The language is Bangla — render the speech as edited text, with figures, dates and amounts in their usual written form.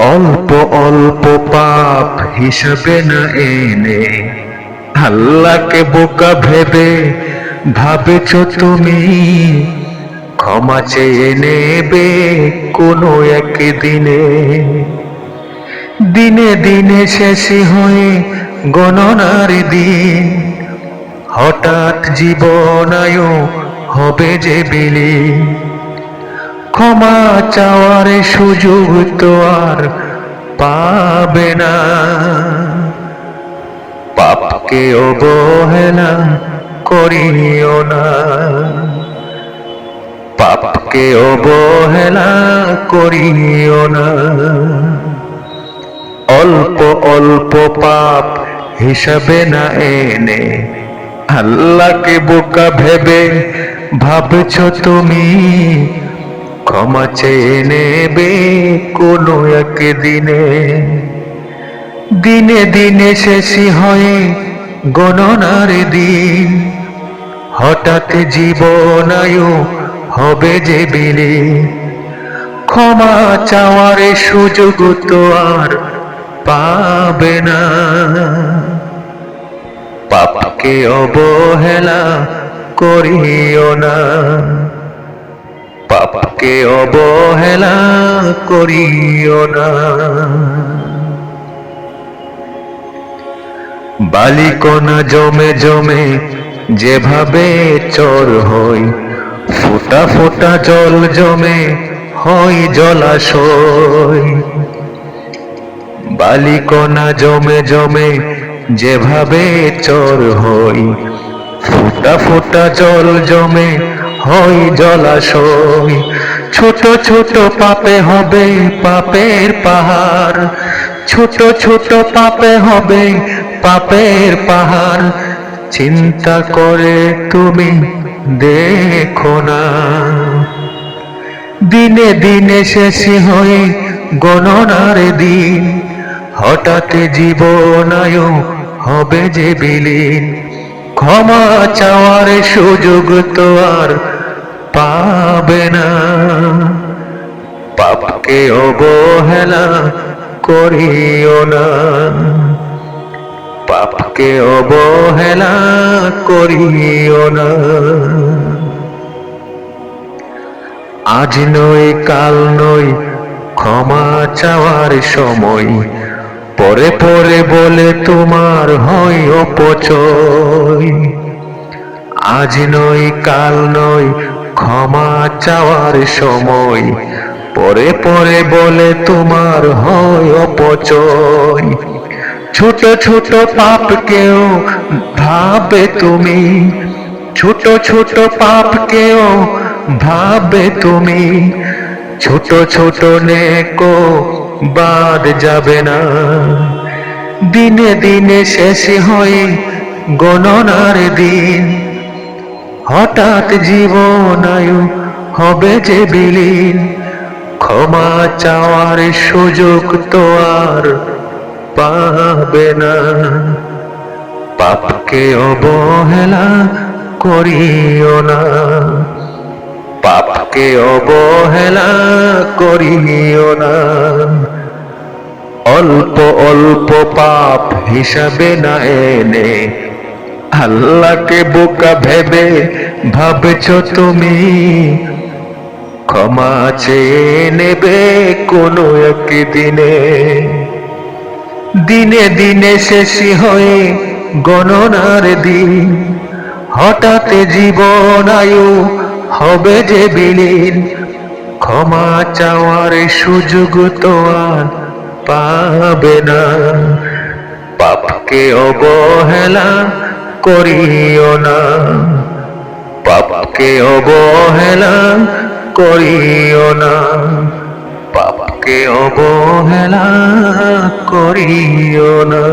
অল্প অল্প পাপ হিসাবে না এনে আল্লাহকে বোকা ভেবে ভাবেছ তুমি ক্ষমা চেয়ে নেবে কোনো একদিনে। দিনে দিনে শেষ হয়ে গণনার দিন, হঠাৎ জীবনায়ু হবে যে বিলীন। ক্ষমা চাওয়ার সুযোগ তো আর পাবে না, পাপকে অবহেলা করিও না, পাপকে অবহেলা করিও না। অল্প অল্প পাপ হিসাবে না এনে আল্লাহকে বোকা ভেবে ভাবছ তুমি ক্ষমা চেয়ে নেবে কোনো একদিনে। দিনে দিনে শেষ হয়ে গণনার দিন, হঠাৎ জীবনায়ু হবে যে বিলীন। ক্ষমা চাওয়ার সুযোগ তো আর পাবে না, পাপকে অবহেলা করিও না, পাপকে অবহেলা করিও না। বালিকণা জমে জমে যেভাবে চর হয়, ফোঁটা ফোঁটা জল জমে হয় জলাশয়। বালিকণা জমে জমে যেভাবে চর হয়, ফোঁটা ফোঁটা জল জমে হয় জলাশয়। ছোট ছোট পাপে হবে পাপের পাহাড়, ছোট ছোট পাপে হবে পাপের পাহাড়। চিন্তা করে তুমি দেখো না, দিনে দিনে শেষ হয়ে গণনার দিন, হঠাৎ জীবনায়ু হবে যে বিলীন। ক্ষমা চাওয়ার সুযোগ তো আর পাবে না, পাপকে অবহেলা করিও না, পাপকে অবহেলা করিও না। আজ নয় কাল নয় ক্ষমা চাওয়ার সময়, পরে পরে বলে তোমার হয় অপচয়। আজ নয় কাল নয় ক্ষমা চাওয়ার সময়, পরে পরে বলে তোমার হয় অপচয়। ছোট ছোট পাপকেও ভাবে তুমি, ছোট ছোট পাপকেও ভাবে তুমি, ছোট ছোট নেকো বাদ যাবে না। দিনে দিনে শেষ হয়ে গণনার দিন, হঠাৎ জীবনায়ু হবে যে বিলীন। ক্ষমা চাওয়ার সুযোগ তো আর পাবে না, পাপকে অবহেলা করিও না, পাপকে অবহেলা করিও না। অল্প অল্প পাপ হিসাবে না এনে আল্লাহকে বোকা ভেবে ভাবছ তুমি ক্ষমা চেয়ে নেবে কোনো একদিনে। দিনে দিনে শেষ হয়ে গণনার দিন, হঠাৎ জীবনায়ু হবে যে বিলীন। ক্ষমা চাওয়ার সুযোগ তো আর পাবে না, পাপকে অবহেলা করিও না, পাপকে অবহেলা করিও না, পাপকে অবহেলা করিও না।